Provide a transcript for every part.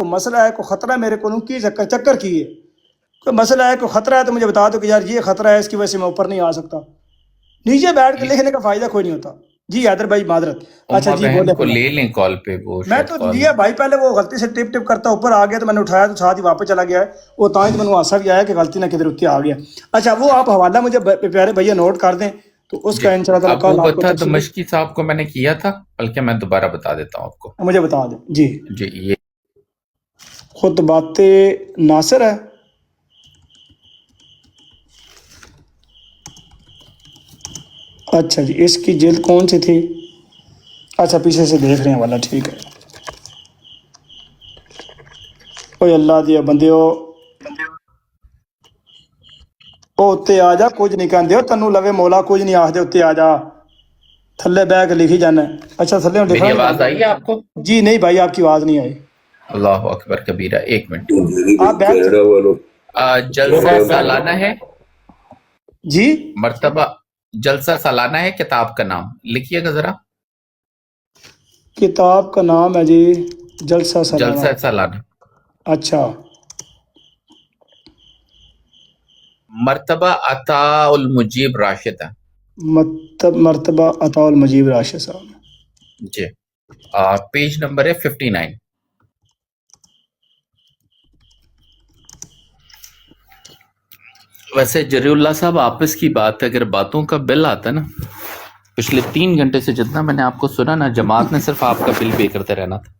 کوئی مسئلہ ہے، کوئی خطرہ ہے میرے کو کی چکر کی ہے، کوئی مسئلہ ہے، کوئی خطرہ ہے تو مجھے بتا دو کہ یار یہ خطرہ ہے، اس کی وجہ سے میں اوپر نہیں آ سکتا. نیچے بیٹھ کے لکھنے کا فائدہ کوئی نہیں ہوتا. جی حیدر بھائی معذرت. اچھا اما جی بہن بولے. کو لے لیں کال پہ، وہ میں شاید تو کال. لیا بھائی، پہلے وہ غلطی سے ٹپ ٹپ کرتا اوپر آ گیا تو میں نے اٹھایا تو ساتھ ہی واپس چلا گیا ہے وہ، تاں میں نے ہاسا بھی آیا کہ غلطی نہ کدھر اتنے آ گیا. اچھا وہ آپ حوالہ مجھے پیارے بھیا نوٹ کر دیں تو اس جی کا انشاءاللہ تعالیٰ ابو کل آپ کو بطہ تفصیل دمشقی صاحب کو میں نے کیا تھا، بلکہ میں دوبارہ بتا دیتا ہوں آپ کو. مجھے بتا دیں. جی جی یہ خطبات ناصر ہے. اچھا جی اس کی جلد کون سی تھی؟ اچھا پیچھے سے دیکھ رہے ہیں والا، ٹھیک ہے. اوے اللہ دیا بندیو او اتنے آ جا، کچھ نہیں کہندے تینوں لوے مولا، کچھ نہیں آخدے اتنے آ جا، تھلے بہ کے لکھی جانا ہے. اچھا تھلے لکھنا میری نہیں آواز آئی ہے چاہتا. آپ کو؟ جی نہیں بھائی آپ کی آواز نہیں آئی. اللہ اکبر کبیرہ. ایک منٹ. آپ بیٹھ جلسہ سالانہ ہے، جی مرتبہ جلسہ سالانہ ہے، کتاب کا نام لکھیے گا ذرا. کتاب کا نام ہے جی جلسہ سالانہ. جلسہ سالانہ، اچھا مرتبہ عطا المجیب راشد ہے. مرتبہ عطا المجیب راشد صاحب. جی پیج نمبر ہے 59. ویسے جری اللہ صاحب آپس کی بات ہے، اگر باتوں کا بل آتا نا، پچھلے 3 گھنٹے سے جتنا میں نے آپ کو سنا نا، جماعت نے صرف آپ کا بل پے کرتے رہنا تھا.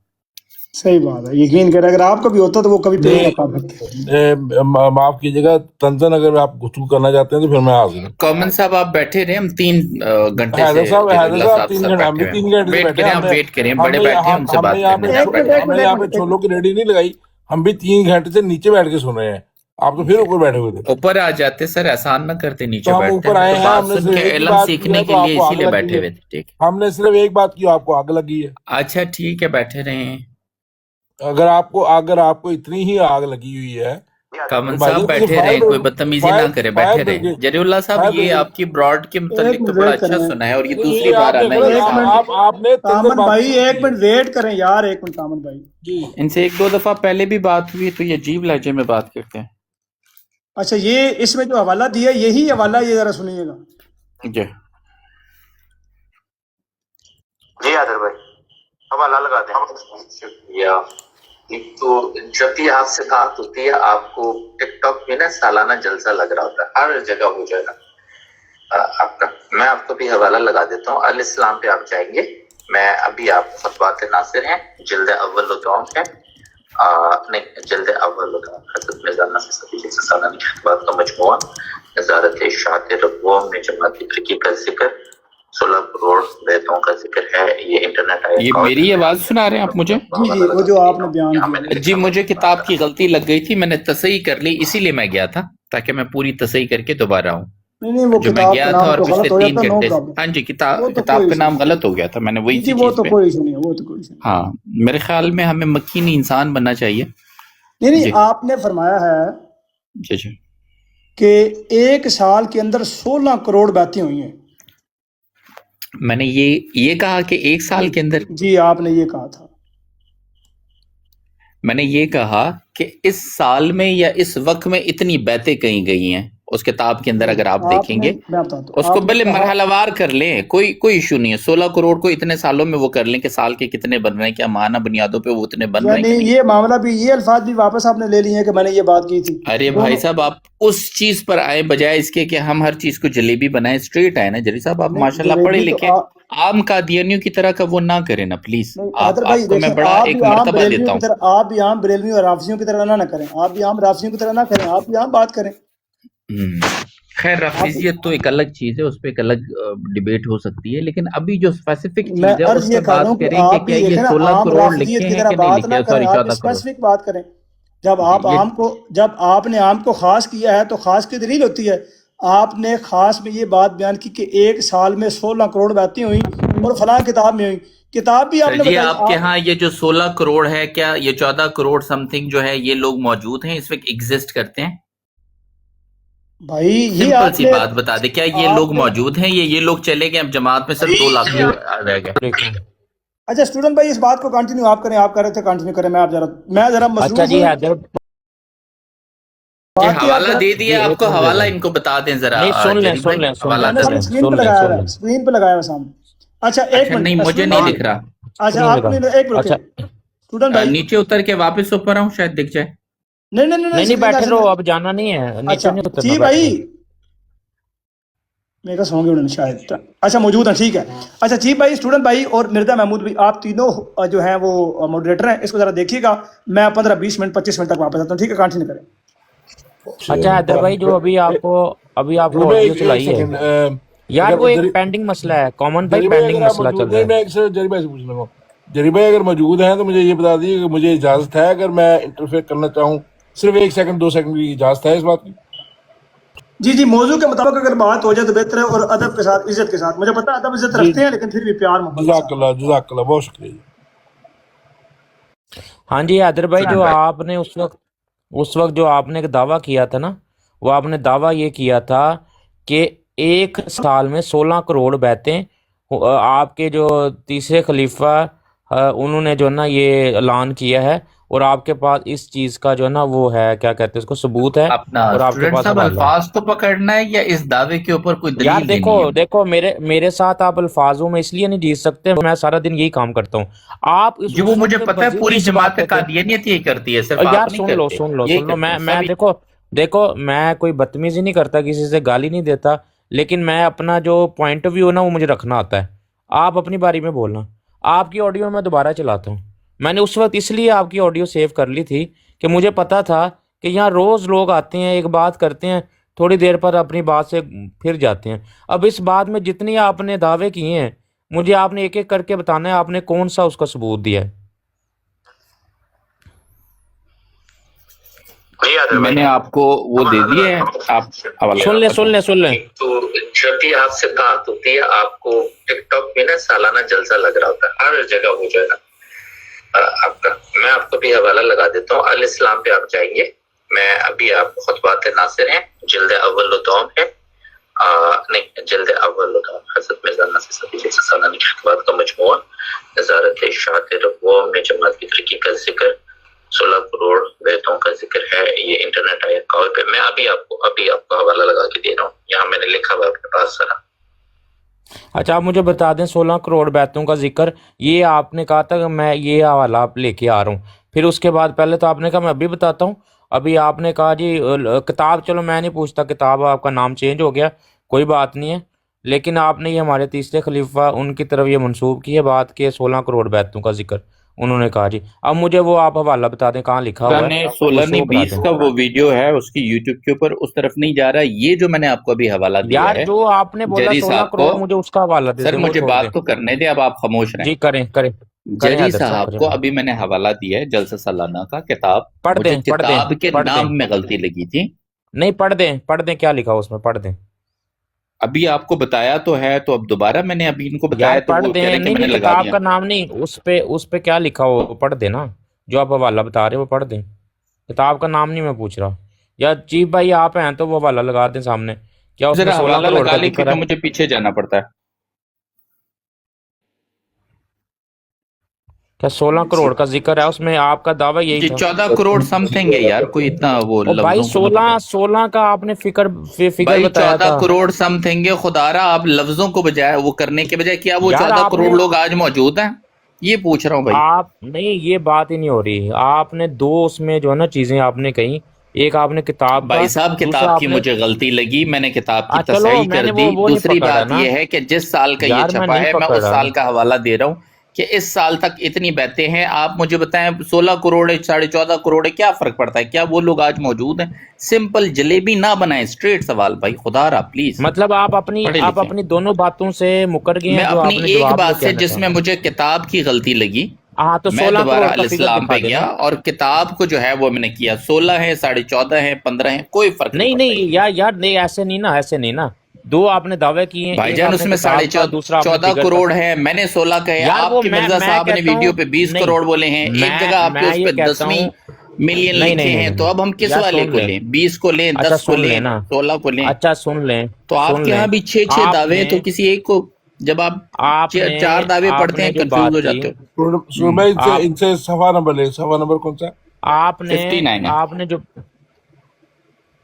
صحیح بات ہے، یقین کریں اگر آپ کا بھی ہوتا تو وہ کبھی پے نہ کر سکتے. معاف کیجیے گا تنزن، اگر آپ گفتگو کرنا چاہتے ہیں تو پھر میں حاضر ہوں. کامن صاحب آپ بیٹھے رہے، ہم 3 گھنٹے سے حیدر صاحب جری اللہ صاحب 3 سب گھنٹے، ہم بھی بیٹھے 3 ہوئے ہیں. گھنٹے سے ویٹ بیٹھے کریں، ہیں. آپ ویٹ کریں، بڑے بیٹھے ہیں، ان سے بات کرنے دیں. ہم نے یہاں پہ چھولوں کی ریڈی نہیں لگائی، ہم بھی 3 گھنٹے سے نیچے بیٹھ کے سن رہے ہیں. آپ تو پھر اوپر بیٹھے ہوئے تھے. اوپر آ جاتے سر، احسان نہ کرتے، نیچے تو ہم بیٹھتے اوپر ہیں آئے تو ہیں، ہم بات نے سن صرف کے ایک ہی علم بات کی سیکھنے ہے کے تو لیے آپ کو اسی آگ لیے لگی بیٹھے ہے. ہوئے تھے. ٹھیک ہم نے صرف ایک بات کی، آپ کو آگ لگی ہے. اچھا ٹھیک ہے، بیٹھے رہے ہیں. اگر آپ کو اتنی ہی آگ لگی ہوئی ہے کامن بھائی صاحب جان، مجھے بیٹھے رہیں، کوئی بدتمیزی نہ کرے، بیٹھے رہیں. جری اللہ صاحب فائر یہ آپ کی براڈ کے ایک متعلق تو منٹ بڑا ویٹ اچھا کریں. سنا ہے، اور یہ نہیں، دوسری یہ بار آپ نے آنا غلط، یہ ایک صاحب. منٹ آپ نے تنزل تامن بات بھائی شروع ایک کی منٹ ہے. ویٹ کریں یار، ایک منٹ تامن بھائی. جی ان سے 1-2 دفعہ پہلے بھی بات ہوئی تو یہ عجیب لہجے میں بات کرتے ہیں. اچھا یہ اس میں جو حوالہ دیا یہی حوالہ، یہ ذرا سنیے گا. جی جی حیدر بھائی حوالہ لگا دیں. شکریہ. ایک تو جب بھی آپ سے بات ہوتی ہے آپ کو ٹک ٹاک میں نا سالانہ جلسہ لگ رہا ہوتا ہے، ہر جگہ ہو جائے گا آپ کا. میں آپ کو بھی حوالہ لگا دیتا ہوں، الاسلام پہ آپ جائیں گے. میں ابھی آپ خطبات ناصر ہیں، جلد اول و دوم ہے، نہیں جلد اول و دوم، حضرت مرزا نصیر صدیقی سے سالانہ خطبات کا مجموعہ، نظارت اشاعت ربوم میں جماعتی ترقی کا ذکر، 16 کروڑ بیتوں کا ذکر ہے. یہ انٹرنیٹ آیا یہ میری آواز سنا رہے ہیں آپ مجھے؟ جی جی وہ جو آپ نے بیان کیا. جی مجھے کتاب کی غلطی لگ گئی تھی، میں نے تصحیح کر لی، اسی لیے میں گیا تھا تاکہ میں پوری تصحیح کر کے دوبارہ آؤں. نہیں وہ جو میں کتاب کا گیا تھا نام اور تو پچھلے غلط ہو 3 جاتا، نو گھنٹے سے، پرابلم. ہاں جی وہ تو کتاب کوئی کا ایشو نام نہیں. غلط ہو گیا تھا، میں نے وہی جی سی وہ چیز تو پہ. کوئی ایشو نہیں ہے، وہ تو کوئی ایشو نہیں. ہاں میرے خیال میں ہمیں مکینی انسان بننا چاہیے. نہیں جی آپ نے فرمایا ہے جی جی کہ 1 سال کے اندر 16 کروڑ بیعتیں ہوئی ہیں. میں نے یہ کہا کہ 1 سال کے اندر، جی آپ نے یہ کہا تھا. میں نے یہ کہا کہ اس سال میں یا اس وقت میں اتنی بیعتیں کہیں گئی ہیں اس کتاب کے اندر، اگر آپ دیکھیں نے گے میں بتاتا ہوں، اس کو آپ نے بلے کہا مرحلہ وار کر لیں، کوئی ایشو نہیں ہے. 16 کروڑ کو اتنے سالوں میں وہ کر لیں کہ سال کے کتنے بن رہے ہیں، کیا ماہانہ بنیادوں پہ وہ اتنے بن رہے ہیں یعنی کہ نہیں. یہ معاملہ بھی، یہ الفاظ بھی واپس آپ نے لے لیے ہیں کہ میں نے یہ بات کی تھی. ارے بھائی صاحب آپ اس چیز پر آئے بجائے اس کے کہ ہم ہر چیز کو جلیبی بنائیں، اسٹریٹ آئے نا. جری صاحب آپ نہیں ماشاءاللہ پڑھے جلیبی تو لکھے، عام قادیانیوں کی طرح کا وہ نہ کریں نا پلیز. نہیں حیدر آپ بھائی کو میں دیکھیں، بڑا آپ ایک بھی عام مرتبہ بریلویوں دیتا کی ہوں. طرح، آپ بھی عام بریلویوں اور رافضیوں کی طرح نہ کریں، آپ بھی عام رافضیوں کی طرح نہ کریں، آپ بھی عام بات کریں. خیر آپ رفیزیت تو ایک الگ چیز ہے، اس پہ ایک الگ ڈیبیٹ ہو سکتی ہے، لیکن ابھی جو اسپیسیفک میں چیز ہے عرض اس یہ پہ کر رہا بات ہوں کہ کریں کہ آپ کیا بھی یہ دیکھیں نا، 16 عام کروڑ رافضیت لکھے کی ہیں طرح کہ نہیں بات نہ لکھے، کریں، سوری آپ 14 کروڑ. اسپیسیفک بات کریں. جب جی آپ یہ عام کو، جب آپ نے عام کو خاص کیا ہے تو خاص کی دلیل ہوتی ہے. آپ نے خاص میں یہ بات بیان کی کہ 1 سال میں 16 کروڑ بیعتیں ہوئیں اور فلاں کتاب میں ہوئی. کتاب بھی آپ سر نے جی بتائی. آپ کے ہاں یہ جو 16 کروڑ ہے، کیا یہ 14 کروڑ سم تھنگ جو ہے یہ لوگ موجود ہیں اس وقت، ایگزسٹ کرتے ہیں؟ بھائی یہ سمپل آپ سی نے، بات بتا دے، کیا یہ آپ لوگ نے موجود ہیں؟ یہ لوگ چلے گئے، اب جماعت میں صرف 2 لاکھ رہ گئے. اچھا اسٹوڈنٹ بھائی اس بات کو کنٹینیو آپ کریں، آپ کر رہے تھے کنٹینیو کریں، میں ذرا مصروف اچھا جی ہوں۔ حیدر یہ باقی آپ حوالہ دے دیا آپ کو، حوالہ ان کو بتا دیں ذرا نہیں سن لیں جلیل سن بھائی، لیں سن حوالہ لیں میں نے دے سامنے دیں۔ اسکرین پہ لگایا ہوا ہے، اسکرین پہ لگایا ہوا سامنے۔ اچھا ایک اچھا نہیں منٹ مجھے اسٹوڈنٹ نہیں بھائی، دکھ رہا، اچھا آپ نے ایک رکے اچھا اسٹوڈنٹ بھائی، نیچے اتر کے واپس اوپر آؤں شاید دکھ جائے۔ نہیں نہیں نہیں نہیں نہیں اسکرین بیٹھے ایسے رہو، نہیں۔ اب جانا نہیں ہے، نیچے اچھا نہیں اترنا، جی بیٹھے بھائی رہو۔ میرے کہا ہوں گے انہوں نے شاید، اچھا موجود ہیں ٹھیک ہے۔ اچھا جی بھائی، اسٹوڈنٹ بھائی اور مرزا محمود بھائی، آپ تینوں جو ہیں وہ ماڈریٹر ہیں، اس کو ذرا دیکھیے گا، میں 15-20 منٹ 25 منٹ تک واپس آتا ہوں، ٹھیک ہے کنٹینیو کریں۔ اچھا حیدر بھائی جو ابھی آپ کو میں آڈیو ایک چلائی ہے سیکنڈ، یار، وہ ایک اگر پینڈنگ مسئلہ ہے، کامن بھائی جری بھائی پینڈنگ اگر آپ مسئلہ چل موجود رہا نہیں، ہے۔ میں ایک سے جری بھائی سے پوچھ لوں گا، جری بھائی اگر موجود ہیں تو مجھے یہ بتا دیجیے کہ مجھے اجازت ہے اگر میں انٹرفیئر کرنا چاہوں، صرف 1 سیکنڈ 2 سیکنڈ کی اجازت ہے اس بات کی؟ جی جی، موضوع کے مطابق اگر بات ہو جائے تو بہتر ہے، اور ادب کے ساتھ، عزت کے ساتھ، مجھے پتا ادب عزت جی رکھتے ہیں لیکن پھر بھی پیار محبت کے جزاک ساتھ۔ اللہ جزاک اللہ، بہت شکریہ جی۔ ہاں جی حیدر بھائی، سلام جو بھائی۔ آپ نے اس وقت جو آپ نے ایک دعویٰ کیا تھا نا، وہ آپ نے دعویٰ یہ کیا تھا کہ 1 سال میں 16 کروڑ بیتیں، آپ کے جو تیسرے خلیفہ انہوں نے جو ہے نا یہ اعلان کیا ہے، اور آپ کے پاس اس چیز کا جو ہے نا وہ ہے، کیا کہتے ہیں اس کو، ثبوت ہے، اپنا اور آپ کے اسٹوڈنٹ پاس صاحب حوالہ ہے۔ الفاظ کو پکڑنا ہے یا اس دعوے کے اوپر کوئی یار دلیل دیکھو دینی ہے؟ دیکھو میرے ساتھ آپ الفاظوں میں اس لیے نہیں جیت سکتے، میں سارا دن یہی کام کرتا ہوں، آپ جو وہ اس مجھے وقت پتہ ہے پوری بضدی سے بات جماعت کرتے ہیں۔ قادیانیت یہی کرتی ہے، صرف یار آپ نہیں کرتے، یہی سن لو، کرتے ہیں میں سبھی۔ دیکھو میں کوئی بدتمیزی نہیں کرتا، کسی سے گالی نہیں دیتا، لیکن میں اپنا جو پوائنٹ آف ویو ہے نا وہ مجھے رکھنا آتا ہے۔ آپ اپنی باری میں بولنا، آپ کی آڈیو میں دوبارہ چلاتا ہوں، میں نے اس وقت اس لیے آپ کی آڈیو سیو کر لی تھی کہ مجھے پتا تھا کہ یہاں روز لوگ آتے ہیں، ایک بات کرتے ہیں، تھوڑی دیر پر اپنی بات سے پھر جاتے ہیں۔ اب اس بات میں جتنی آپ نے دعوے کیے ہیں، مجھے آپ نے ایک ایک کر کے بتانا ہے آپ نے کون سا اس کا ثبوت دیا ہے۔ میں نے آپ کو وہ دے دیے ہیں، آپ حوالہ سن لیں ایک تو جب بھی آپ سے بات ہوتی ہے آپ کو ٹک ٹاک میں نا سالانہ جلسہ لگ رہا ہوتا ہے، ہر جگہ ہو جائے گا آپ کا، میں آپ کو بھی حوالہ لگا دیتا ہوں، الاسلام پہ آپ جائیے، میں ابھی آپ خطبات ناصر ہیں، جلد اول و دوم ہے، نہیں جلد اول و دوم، حضرت مرزا ناصر صاحب کی سالانہ خطبات کا مجموعہ، نظارت اشاعت رقوم میں جماعت کی ترقی کا ذکر، 16 کروڑ بیتوں کا ذکر ہے، یہ انٹرنیٹ آیا کال پہ، میں ابھی آپ کو حوالہ لگا کے دے رہا ہوں، یہاں میں نے لکھا ہوا اپنے پاس سارا۔ اچھا آپ مجھے بتا دیں 16 کروڑ بیتوں کا ذکر، یہ آپ نے کہا تھا کہ میں یہ حوالہ آپ لے کے آ رہا ہوں، پھر اس کے بعد پہلے تو آپ نے کہا میں ابھی بتاتا ہوں، ابھی آپ نے کہا جی کتاب، چلو میں نہیں پوچھتا، کتاب آپ کا نام چینج ہو گیا، کوئی بات نہیں ہے، لیکن آپ نے یہ ہمارے تیسرے خلیفہ ان کی طرف یہ منسوب کی ہے بات کہ 16 کروڑ بیتوں کا ذکر انہوں نے کہا جی۔ اب مجھے وہ آپ حوالہ بتا دیں کہاں لکھا ہوا ہے، 16 نہیں وہ بتا 20 دیں۔ کا وہ ویڈیو ہے اس کی یوٹیوب کے اوپر، اس طرف نہیں جا رہا، یہ جو میں نے آپ کو ابھی حوالہ دیا یار ہے جو آپ نے بولا جری 16 صاحب کروڑ کو، مجھے اس کا حوالہ دے سر دیں، وہ مجھے چھوڑ دیں۔ بات تو کرنے دیں، اب آپ خاموش رہیں۔ جی کریں جری حیدر صاحب صاحب کریں، کو ابھی میں نے حوالہ دیا ہے جلسہ سالانہ کا کتاب، پڑھ مجھے دیں کتاب کے پڑھ دیں نام میں غلطی لگی تھی، نہیں پڑھ دیں کیا لکھا ہو اس میں، پڑھ دیں ابھی آپ کو بتایا تو ہے، تو اب دوبارہ میں نے ابھی ان کو یار، بتایا تو پڑھ وہ کہہ دیں، رہے ہیں کہ نہیں میں نے نہیں لگا کتاب دیا۔ کا نام نہیں، اس پہ کیا لکھا ہو پڑھ دیں نا، جو آپ حوالہ بتا رہے ہیں وہ پڑھ دیں، کتاب کا نام نہیں میں پوچھ رہا، یا چیف بھائی آپ ہیں تو وہ حوالہ لگا دیں سامنے، کیا اس میں ذرا 16 حوالہ کروڑ لگا کا لیں ذکر کیونکہ ہے؟ مجھے پیچھے جانا پڑتا ہے۔ کیا 16 کروڑ کا ذکر ہے اس میں؟ آپ کا دعویٰ یہی جی تھا۔ 14 کروڑ سم تھنگ ہے یار، کوئی اتنا وہ اور بھائی لفظوں کو نہ پکڑ۔ 16 کا آپ نے فگر بھائی بتایا 14 تھا کروڑ سم تھنگ ہے، خدا رہا آپ لفظوں کو بجائے وہ کرنے کے بجائے کیا وہ یار، 14 آپ کروڑ نے لوگ آج موجود ہیں؟ یہ پوچھ رہا ہوں بھائی۔ آپ نہیں، یہ بات ہی نہیں ہو رہی، آپ نے دو اس میں جو ہے نا چیزیں آپ نے کہیں، ایک آپ نے کتاب کا، بھائی صاحب دوسرا کتاب کی آپ نے، مجھے غلطی لگی، میں نے کتاب کی چلو تصحیح میں کر نے دی، وہ نہیں دوسری پکڑا بات نا یہ ہے کہ جس سال کا یہ یار، میں چھپا نہیں ہے میں اس پکڑا، سال کا حوالہ دے رہا ہوں کہ اس سال تک اتنی بیتیں ہیں، آپ مجھے بتائیں 16 کروڑ ہے 14.5 کروڑ ہے، کیا فرق پڑتا ہے؟ کیا وہ لوگ آج موجود ہیں؟ سمپل جلیبی نہ بنائیں، اسٹریٹ سوال بھائی، خدا رہا پلیز مطلب آپ پڑھے لکھیں۔ اپنی دونوں باتوں سے مکر گئے ہیں میں جو اپنی آپ نے ایک جواب میں بات سے کہنا جس تھا۔ میں مجھے کتاب کی غلطی لگی، ہاں تو میں 16 دوبارہ کروڑ کا فگر الاسلام پہ دکھا گیا دینا۔ اور کتاب کو جو ہے وہ میں نے کیا، 16 ہے 14.5 ہے 15 ہے، کوئی فرق نہیں نہیں پڑتا نہیں یار نہیں، ایسے نہیں نا، دو آپ نے دعوے کیے ہیں، بھائی ایک جان، آپ اس نے میں کتاب کا، دوسرا آپ نے 14 فگر کا۔ کروڑ ہے، میں نے 16 کہے، یار آپ وہ کے مرزا میں صاحب نے کہتا ویڈیو ہوں، پہ 20 نہیں، کروڑ بولے ہیں، ایک جگہ آپ کے میں اس یہ پہ کہتا 10ویں ہوں، ملین نہیں لکھے ہیں، تو اب ہم کس یار والے سن کو لیں، لیں؟ 20 کو لیں، اچھا 10 کو سن لیں، لیں نا، 16 کو لیں؟ اچھا سن لیں، تو آپ سن کے لیں، ہاں بھی 6 آپ دعوے ہیں، نے تو کسی ایک کو जब आप आपने चार दावे पढ़ते आपने हैं जो कंफ्यूज बात हो की, जाते हो। सूरज भाई आप इनसे सफा नंबर ले, सफा नंबर कौन सा? आपने 59 है।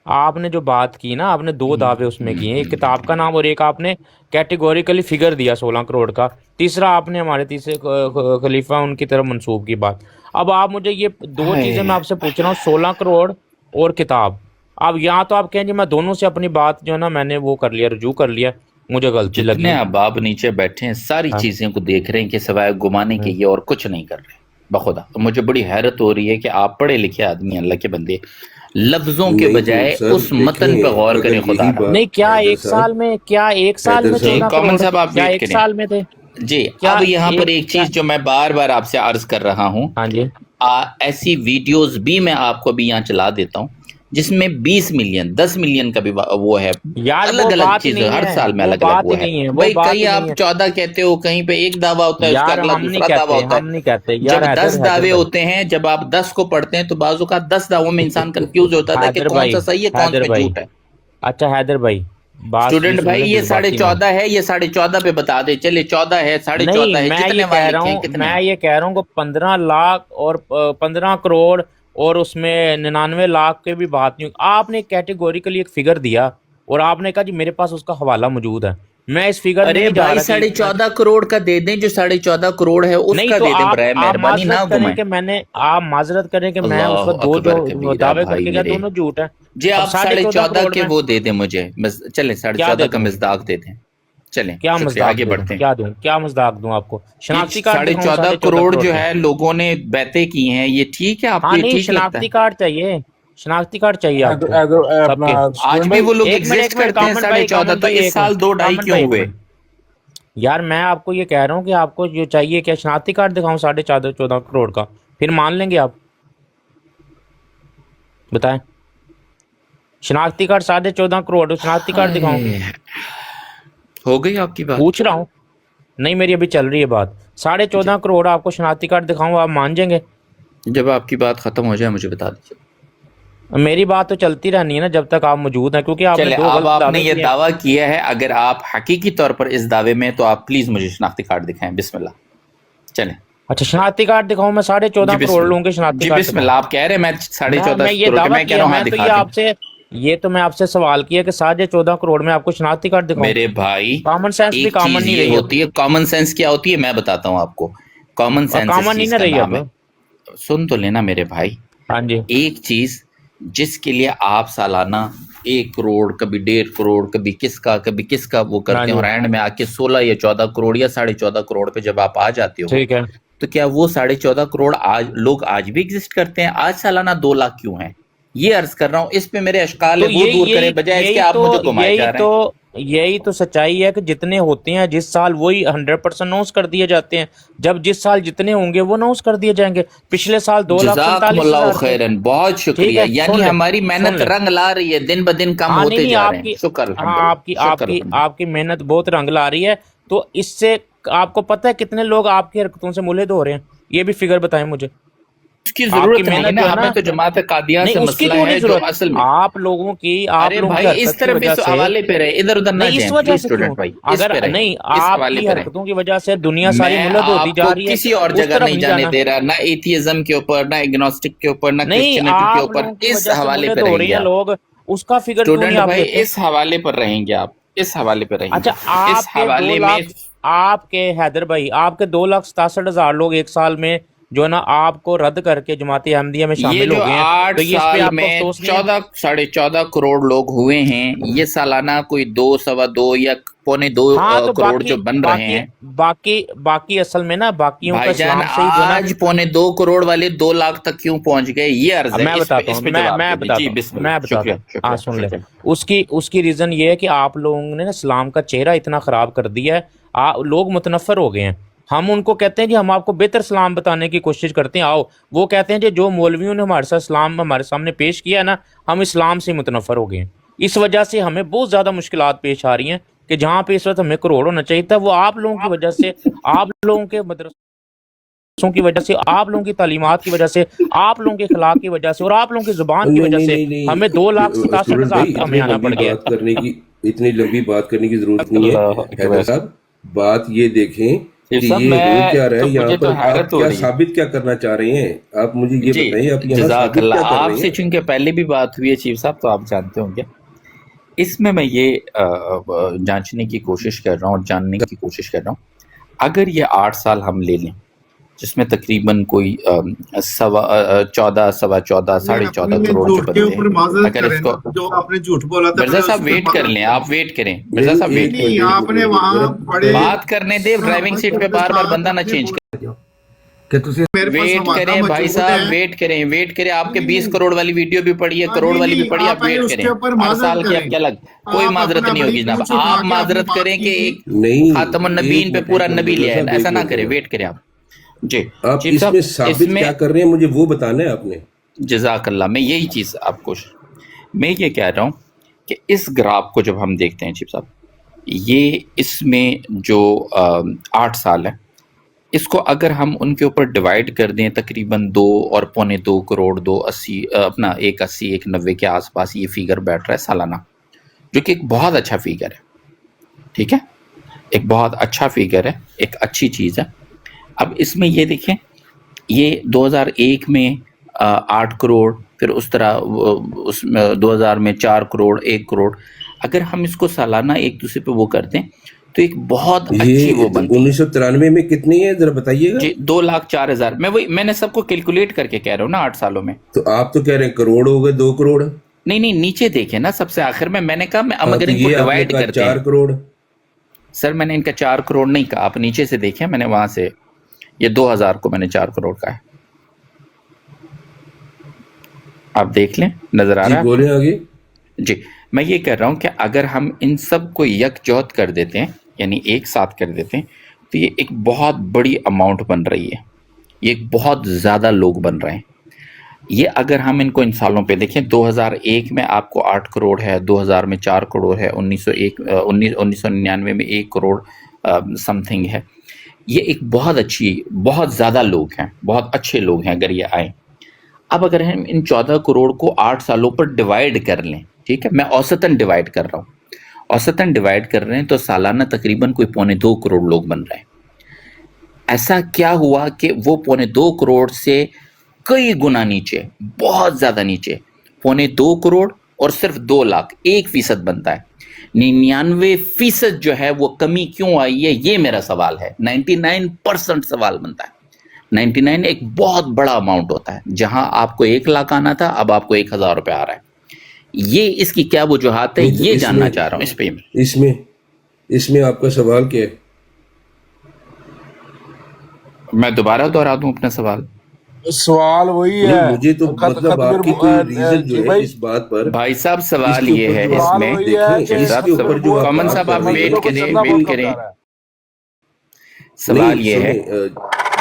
आपने जो बात की ना, आपने दो दावे उसमें किए, एक किताब का नाम और एक आपने कैटेगोरिकली फिगर दिया 16 करोड़ का, तीसरा आपने हमारे तीसरे खलीफा उनकी तरफ मंसूब की बात। अब आप मुझे ये दो चीज़ें मैं आपसे पूछ रहा हूँ, 16 करोड़ और किताब। अब यहाँ तो आप कहें जी मैं दोनों से अपनी बात जो है ना मैंने वो कर लिया, रजू कर लिया, मुझे गलती लगी। जितने अहबाब नीचे बैठे हैं सारी हाँ। चीजें को देख रहे हैं कि सिवाय घुमाने के ये और कुछ नहीं कर रहे। बखुदा तो मुझे बड़ी हैरत हो रही है कि आप पढ़े लिखे आदमी, अल्लाह के बंदे, लफ्जों के नहीं तो बजाय सर उस मतन देखें, पे गौर अगर करें। यही खुदा बात नहीं, क्या हैदर एक साहब, साल में हैदर 14 साहब, कॉमन करोड़, साहब आप क्या वेट एक करें साल में थे? जी। क्या अब यहाँ पर एक क्या? चीज जो मैं बार बार आपसे अर्ज कर रहा हूँ, हाँ जी, ऐसी वीडियोस भी मैं आपको भी यहाँ चला देता हूँ जिसमें 20 मिलियन 10 मिलियन का भी वो है। यार अलग वो अलग बात ही चीज नहीं हर है, साल में वो अलग अलग बात वो ही है नहीं है, वो भाई। बात कहीं ही आप नहीं है 14 कहते हो, कहीं पे एक दावा होता है, उसका यार। अगला हम नहीं दूसरा दावा कहते, होता हम है। नहीं कहते जब यार। 10 हैदर दावे भाई, होते हैं, जब आप 10 को पढ़ते हैं तो बाजू का 10 दावों में इंसान कंफ्यूज होता था कि हैदर कौन भाई, सा सही है, कौन हैदर सा भाई, झूठ है। अच्छा हैदर भाई, बात स्टूडेंट सुन भाई ले ये जज्बाती 14.5 है, ये 14.5 पे बता दे, चले 14 है, 14.5 नहीं, है, मैं जितने ये वहां कह रहा लिखे हैं हूँ, कितने मैं हैं? ये कह रहा हूँ कि 15 लाख और 15 करोड़ और उसमें 99 लाख के भी बात नहीं। आपने कैटेगोरिकली एक फिगर दिया और आपने कहा जी मेरे पास उसका हवाला मौजूद है। मैं इस फिगर में अरे नहीं जा भाई रहा कि 14.5 करोड़ का दे दें, जो 14.5 करोड़ है नहीं, उसका तो दे दें, बराए आप मेहरबानी ना माजरत करें घुमाएं। कि मैंने, आप माजरत करें कि मैं उस अल्लाह वक्त दो अकबर जो कबीरा दावे भाई करके गया मेरे दोनों झूठ है। जी। अब आप 14.5 14.5 करोड़ के में वो दे दें मुझे, चलें क्या 14.5 दे का दूं? मिज़दाक दे दें। चलें, क्या शुक्रिया, मजदाक आगे दे दूं? बढ़ते हैं। क्या दूं? क्या मजदाक दूं आपको? ये शनाख्ती कार्ड दिखाऊं 14.5 14.5 करोड़ करोड़ जो के? है लोगों ने बैतें की हैं, ये ठीक है आपको? हाँ ये नहीं, ठीक लगता शनाख्ती है? कार्ड चाहिए, शनाख्ती कार्ड चाहिए हैदर आपको अपना सबके। आज स्टूडेंट भी वो भाई, लोग एक मिनट, एग्जिस्ट एक मिनट, करते हैं कामन भाई, 14.5, कामन तो भाई, इस एक साल मिनट, 2-2.5 कामन क्यों भाई, एक हुए? मिनट यार। मैं आपको ये कह रहा हूँ कि आपको जो चाहिए क्या, शनाख्ती कार्ड दिखाऊं 14.5 करोड़ का? फिर मान लेंगे आप? बताएं, शनाख्ती कार्ड 14.5 करोड़, शनाख्ती कार्ड दिखाऊं? हाय, हो गई आपकी बात? पूछ रहा हूँ, नहीं मेरी अभी चल रही है बात। 14.5 करोड़ आपको शनाख्ती कार्ड दिखाऊं, आप मान जाएंगे? जब आपकी बात खत्म हो जाए मुझे बता दीजिए। मेरी बात तो चलती रहनी है ना जब तक आप मौजूद हैं, क्योंकि आपने चले, दो अब गलत आपने दावे ये किए। दावा किया है, अगर आप हकीकी तौर पर इस दावे में, तो आप प्लीज मुझे शनाख्ती कार्ड दिखाएं। बिस्मिल्लाह, चलें अच्छा शनाख्ती कार्ड दिखाऊं मैं? 14.5 करोड़ लोगों के शनाख्ती जी कार्ड बिस्मिल्लाह। आप कह रहे हैं मैं दिखाऊं? 14.5 मैं ये करोड़ के, दावा मैं कह किया, रहा हूँ हाँ मैं तो दिखा ये दें। आपसे, ये तो मैं आपसे सवाल किया कि 14.5 करोड़ में आपको शनाख्ती कार्ड दिखाऊं? मेरे भाई कॉमन सेंस भी एक कॉमन चीज नहीं ये रही अब, होती है, कॉमन सेंस क्या होती है मैं बताता हूँ आपको। कॉमन सेंस इस कॉमन नहीं चीज ना का रही नाम अब। है। सुन तो लेना मेरे भाई, हाँ जी, एक चीज जिसके लिए आप सालाना 1 करोड़, कभी 1.5 करोड़, कभी किसका वो हाँ करते हैं, जी, और एंड में आके 16 या 14 करोड़ या 14.5 करोड़ पे जब आप आ जाते हो, ठीक है। तो क्या वो 14.5 करोड़ आज भी एग्जिस्ट करते हैं? आज सालाना 2 लाख क्यों हैं? ये अर्ज कर रहा हूँ। इस पे मेरे अशकाल तो है वो यही दूर यही करें, बजाय इसके यही आप मुझे तो घुमाए जा रहे हैं। यही तो सच्चाई है कि जितने होते हैं जिस साल वही 100% अनाउंस कर दिए जाते हैं। जब जिस साल जितने होंगे वो अनाउंस कर दिए जाएंगे। पिछले साल 2,47,000 थे। खैरन, बहुत ठीक शुक्रिया। है, यानी सुन ले, हमारी सुन मेहनत ले। रंग ला रही है, दिन ब दिन कम हाँ नहीं होते नहीं, जा रहे हैं। आपकी, शुक्र हाँ अल्हम्दुलिल्लाह, आपकी शुक्र आपकी अल्हम्दुलिल्लाह। आपकी मेहनत बहुत रंग ला रही है। तो इससे आपको पता है कितने लोग आपकी हरकतों से मुलहिद हो रहे हैं? ये भी फिगर बताएं मुझे। उसकी आपकी जरूरत नहीं है मेहनत ना, जो है ना, हमें तो जमात कादिया नहीं से उसकी मसला क्यों नहीं है जो जरूरत? असल में। आप लोगों की, आप अरे लोगों की भाई इस हरकत की तरफ वजह इस से, हवाले पे रहे, इधर उधर ना नहीं इस जाएं वजह प्लीज से क्यों? स्टूडेंट भाई, इस अगर पे नहीं, रहें, इस हवाले आपकी पे रहें। हरकतों की वजह से दुनिया सारी मैं मुलहद होती जा आपको रही है, किसी और उस जगह तरफ नहीं नहीं जाने जाना। दे रहा, ना एथियज्म के ऊपर, ना एग्नोस्टिक के ऊपर, ना नहीं, क्रिश्चियनिटी के आप ऊपर। लोगों की इस वजह से हवाले मुलहद पे हो रही रहेंगे हैं आप लोग, उसका फिगर क्यों नहीं स्टूडेंट आप भाई, लेते? इस हवाले पर रहेंगे आप, इस हवाले पे रहेंगे। अच्छा इस आपके 2 हवाले में लाख, आपके हैदर भाई, आपके 2,67,000 लोग एक साल में जो है ना आपको रद्द करके जमात अहमदिया में ये शामिल जो हो गए हैं, 8 तो ये इस पे साल आपको में अफसोस नहीं है? 14.5 करोड़ लोग हुए हैं, ये सालाना कोई 2, 2.25 या 2.25 हाँ तो करोड़ बाकी जो बन रहे बाकी हैं बाकी बाकी असल में ना बाकियों का भाईजान, इस्लाम से ही जो है ना। आज 2.25 करोड़ वाले 2 लाख तक क्यों पहुंच गए? ये अर्ज है। मैं बताता इस हूँ, पे जवाब मैं दे दीजिए। बताता जी हूँ, बिस्मिल्लाह, मैं बताता शुक्रिया हूँ। शुक्रिया हाँ सुन ले, शुक्रिया। उसकी रीज़न ये है कि आप लोगों ने ना इस्लाम का चेहरा इतना ख़राब कर दिया है, लोग मुतनफ़र हो गए हैं। हम उनको कहते हैं कि हम आपको बेहतर इस्लाम बताने की कोशिश करते हैं, आओ। वो कहते हैं कि जो मौलवियों ने हमारे साथ इस्लाम हमारे सामने पेश किया है ना, हम इस्लाम से मुतनफ़र हो गए हैं। इस वजह से हमें बहुत ज़्यादा मुश्किलात पेश आ रही हैं कि जहाँ पे इस वक्त हमें करोड़ होना चाहिए था, वो आप लोगों की वजह से, आप लोगों के मदरसों की वजह से, आप लोगों की तालीमात की वजह से, आप लोगों के अखलाक की वजह से और आप लोगों की जुबान की नहीं वजह नहीं से नहीं नहीं हमें स्टूडेंट 2,67,000 भाई, का हमें आना पड़ गया। इतनी लंबी बात करने की जरूरत नहीं है अल्लाह हैदर साहब। बात ये देखें ये कि सब ये हो क्या रहा तो है यहाँ मुझे तो पर, हैरत आप हो क्या रही है साबित क्या करना चाह रहे हैं? आप मुझे ये जी। बताइए, आप यहाँ साबित जज़ाकल्लाह। क्या कर रहे आपसे हैं? चूंकि पहले भी बात हुई है चीफ साहब, तो आप जानते होंगे। इसमें मैं ये जांचने की कोशिश कर रहा हूँ और जानने की कोशिश कर रहा हूँ, अगर ये 8 साल हम ले लें, जिसमें तकरीबन कोई 14, सवा 14, साढ़े 14 करोड़ जो झूठ के बनते ऊपर हैं, माजरत अगर करें इसको ना, जो आपने झूठ बोला था मिर्जा पहले साहब उस पे वेट कर माजरत लें, करें। आप वेट करें मिर्जा साहब, नहीं, वेट एक करें। नहीं, आपने वहाँ बड़े बात करने दे, ड्राइविंग सीट पे बार बार बंदा ना चेंज कर। मेरे पास वेट हमारा करें भाई मौजूद साहब, है। वेट करें, वेट करें। आपके नहीं, 20 नहीं। करोड़ वाली वीडियो भी पड़ी है, हाँ, करोड़ नहीं, वाली भी नहीं, पड़ी है, आप आप पहले वेट उसके करें। ऊपर हर माजरत साल की करें। आपकी अलग कोई आप माजरत अपना नहीं होगी बड़ी जनाब। पूंछ उठा आप के माजरत आपने करें बात कि की एक नहीं, खातमुन नबीन पे एक पूरा मिनट, नबी मिर्जा लिया है, साहब, ऐसा एक ना मिनट, करें, एक वेट करें आप जी। आप चीफ इसमें साहब, साबित क्या कर रहे हैं, मुझे वो बताना है आपने। जज़ाकल्लाह, मैं यही चीज़ आपको मैं ये कह रहा हूँ कि इस ग्राफ को जब हम देखते हैं चीफ साहब, ये इसमें जो 8 साल है, इसको अगर हम उनके ऊपर डिवाइड कर दें, तकरीबन 2 और पौने 2 करोड़, 280 अपना 180 190 के आसपास ये फिगर बैठ रहा है सालाना, जो कि एक बहुत अच्छा फिगर है। ठीक है, एक बहुत अच्छा फिगर है, एक अच्छी चीज़ है। अब इसमें ये देखें, ये 2001 में 8 करोड़, फिर उस तरह उसमें 2000 में 4 करोड़, 1 करोड़। अगर हम इसको सालाना एक दूसरे पे वो कर दें तो एक बहुत अच्छी वो ये बनती है। 1993 में कितनी है, जरा बताइएगा। जी 2,04,000। मैंने सबको कैलकुलेट करके कह रहा हूँ ना 8 सालों में। तो आप तो कह रहे हैं करोड़ हो गए, 2 करोड़। नहीं, नीचे देखें ना, सबसे आखिर में मैंने कहा मैं हाँ, अगर तो इनको ये आपने डिवाइड कहा करते 4 हैं। करोड़। सर मैंने इनका 4 करोड़ नहीं कहा, आप नीचे से देखें, मैंने वहां से ये 2000 को मैंने 4 करोड़ का है, आप देख लें, नजर आ जी रहा है? बोले आगे। जी, मैं ये कह रहा हूँ कि अगर हम इन सब को यकजहत कर देते हैं, यानी एक साथ कर देते हैं, तो ये एक बहुत बड़ी अमाउंट बन रही है, ये एक बहुत ज़्यादा लोग बन रहे हैं। ये अगर हम इनको इन सालों पे देखें, 2001 में आपको 8 करोड़ है, 2000 में 4 करोड़ है, 1999 में 1 करोड़ समथिंग है। ये एक बहुत अच्छी, बहुत ज़्यादा लोग हैं, बहुत अच्छे लोग हैं अगर ये आए। अब अगर हम इन 14 करोड़ को 8 सालों पर डिवाइड कर लें, ठीक है, मैं औसतन डिवाइड कर रहा हूँ, औसतन डिवाइड कर रहे हैं, तो सालाना तकरीबन कोई 2.25 करोड़ लोग बन रहे हैं। ऐसा क्या हुआ कि वो 2.25 करोड़ से कई गुना नीचे, बहुत ज़्यादा नीचे, 2.25 करोड़ और सिर्फ 2 लाख, 1% बनता है। 99% जो है वो कमी क्यों आई है, ये मेरा सवाल है। 99% सवाल बनता है। 99 एक बहुत बड़ा अमाउंट होता है, जहां आपको 1 लाख आना था, अब आपको 1,000 रुपये आ रहा है। ये इसकी क्या वजूहात है, नहीं, तो ये इसमें- जानना चाह रहा हूँ इस पे। इसमें आपका सवाल क्या है? मैं दोबारा दोहरा दूं अपना सवाल। सवाल वही नहीं, है। मुझे तो मतलब आपकी कोई रीजन जो है इस बात पर, भाई साहब सवाल इसके ये ऊपर है जो आप इसमें, वही है कि इसके ऊपर जो आप कॉमन बात साहब कर आप रहे वेट हैं, करें, चलना वेट बहुत करें। कम जा रहा है। सवाल नहीं, ये है, सुनिए,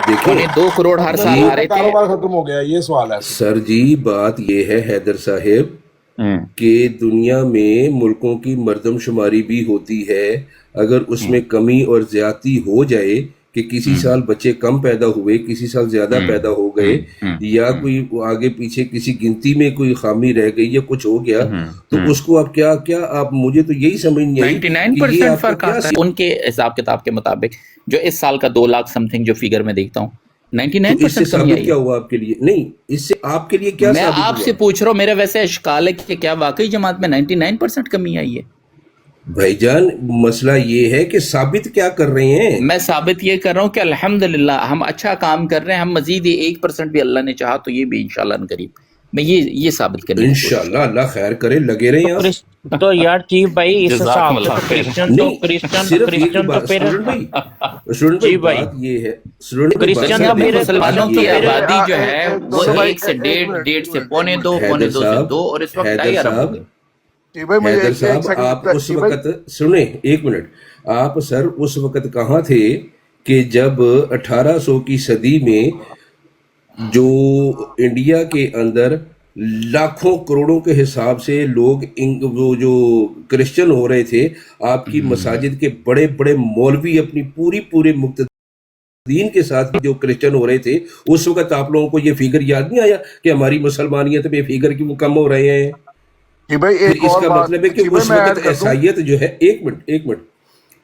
देखिए 2.25 करोड़ हर साल आ रहे थे। कारोबार खत्म हो गया, ये सवाल है। सर जी, बात ये है हैदर साहिब हम्म, कि दुनिया में मुल्कों की मर्दमशुमारी भी होती है। अगर उसमें कमी और ज्यादती हो जाए कि किसी साल बच्चे कम पैदा हुए, किसी साल ज्यादा पैदा हो गए, या कोई आगे पीछे किसी गिनती में कोई खामी रह गई या कुछ हो गया, तो उसको आप क्या क्या आप, मुझे तो यही समझ नहीं आई कि ये 99% आपका फर्क क्या आता है उनके हिसाब किताब के मुताबिक। जो इस साल का 2 लाख समथिंग जो फिगर में देखता हूँ, तो 99% इससे कमी साबित आई क्या है। हुआ आपके लिए? नहीं, इससे आपके लिए क्या मैं साबित आपसे हुआ? पूछ रहा हूँ, मेरा वैसे इश्काल है कि क्या वाकई जमात में 99% कमी आई है? भाईजान, मसला ये है कि साबित क्या कर रहे हैं? मैं साबित ये कर रहा हूँ कि अल्हम्दुलिल्लाह हम अच्छा काम कर रहे हैं, हम मजीद ये 1% भी अल्लाह ने चाहा तो ये भी इंशाल्लाह न करीब मैं ये साबित करने की कोशिश कर इंशाल्लाह, अल्लाह खैर करे, लगे रहे आप। तो यार चीफ भाई इस हिसाब से तो जज़ाकल्लाह खैर। क्रिश्चियन तो नहीं, क्रिश्चियन सिर्फ एक क्रिश्चियन तो बात, फिर स्टूडेंट भाई जी भाई। बात ये है, स्टूडेंट भाई, क्रिश्चियन बात तो ये फिर है, मुसलमानों बात की ये है। आबादी जो है वो 1 से 1.5 से 2.25, 2.25 से 2 और इस वक्त 2.5 अरब हो गए। हैदर साहब, आप उस वक्त सुने, 1 मिनट, आप सर उस वक्त कहाँ थे कि जब 1800 की सदी में जो इंडिया के अंदर लाखों करोड़ों के हिसाब से लोग वो जो क्रिश्चियन हो रहे थे, आपकी मसाजिद के बड़े बड़े मौलवी अपनी पूरे मुक्तदीन के साथ जो क्रिश्चियन हो रहे थे, उस वक्त आप लोगों को ये फिगर याद नहीं आया कि हमारी मुसलमानियत में फिगर क्यों कम हो रहे हैं? जी भाई, फिर एक और इसका बात मतलब है कि जी भाई, उस मैं ऐड वक्त कर दूं। ईसाइयत जो है, एक मिनट,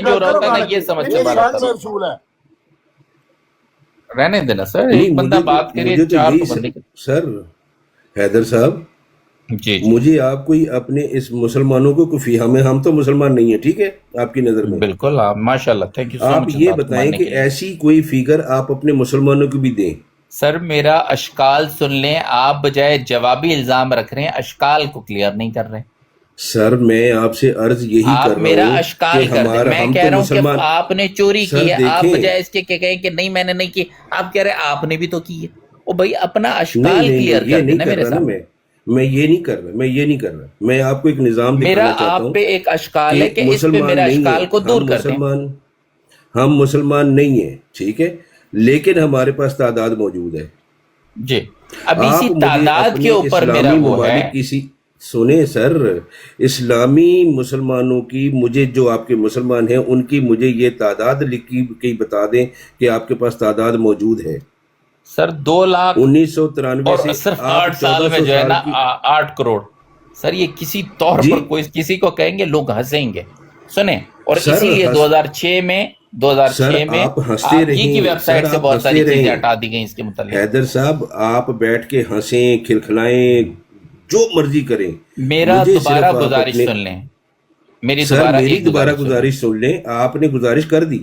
जो रहा होता है ना, ये समझ से बाहर आता है। रसूल है। रहने देना सर, नहीं, एक बंदा बात करे, मुझे तो चार यही को बंदे सर, हैदर साहब, जी जी मुझे आप कोई अपने इस मुसलमानों को कुफी हम तो मुसलमान नहीं है, ठीक है, आपकी नजर में। बिल्कुल, आप माशाल्लाह, थैंक यू सो आप मच ये बात को बताएं मानने कि के लिए। ऐसी कोई फिगर आप अपने मुसलमानों को भी दें। सर मेरा अशकाल सुन लें, आप बजाय जवाबी इल्जाम रख रहे हैं, अशकाल को क्लियर नहीं कर रहे। सर मैं आपसे अर्ज यही आप कर रहा मेरा हूँ अशकाल कि कर दें। मैं हम कह तो रहा हूँ कि मुसलमान। आपने चोरी की सर है, आप देखें, बजाय इसके के कहें कि नहीं मैंने नहीं की, आप कह रहे हैं आपने भी तो की है। ओ भाई अपना नहीं अशकाल नहीं क्लियर ये कर नहीं देना कर मेरे रहा ना, सामने। मैं ये नहीं कर रहा, मैं आपको एक निजाम मेरा दिखाना चाहता आप हूँ पे एक अशकाल है कि कि इस पे मुसलमान मेरा नहीं है, अशकाल को दूर कर दें। हम मुसलमान नहीं है, ठीक है, लेकिन हमारे पास तादाद मौजूद है। जी अब इसी आप मुझे तादाद के अपने ऊपर मेरा इस्लामी वो है। ममालिक किसी सुने सर, इस्लामी मुसलमानों की, मुझे जो आपके मुसलमान हैं उनकी मुझे ये तादाद लिखी के बता दें कि आपके पास तादाद मौजूद है। सर 2 लाख 1993 और से सिर्फ आप 8 साल में 1400 जो है ना साल की 8 करोड़। सर ये किसी तौर जी पर कोई किसी को कहेंगे लोग हंसेंगे, सुने। और सर इसीलिए हंस 2006 में सर आप हंसते आप ही की रहें, वेबसाइट सर से आप बहुत हंसते सारी चीजें रहें। हटा दी गई इसके मुतालिक। हैदर साहब आप बैठ के हंसें, खिलखिलाएं, जो मर्जी करें, मेरा मुझे दोबारा सिर्फ आप गुजारिश अपने सुन लें, मेरी सर दोबारा मेरी एक दोबारा गुजारिश सुन लें। गुजारिश सुन लें। आपने गुजारिश कर दी,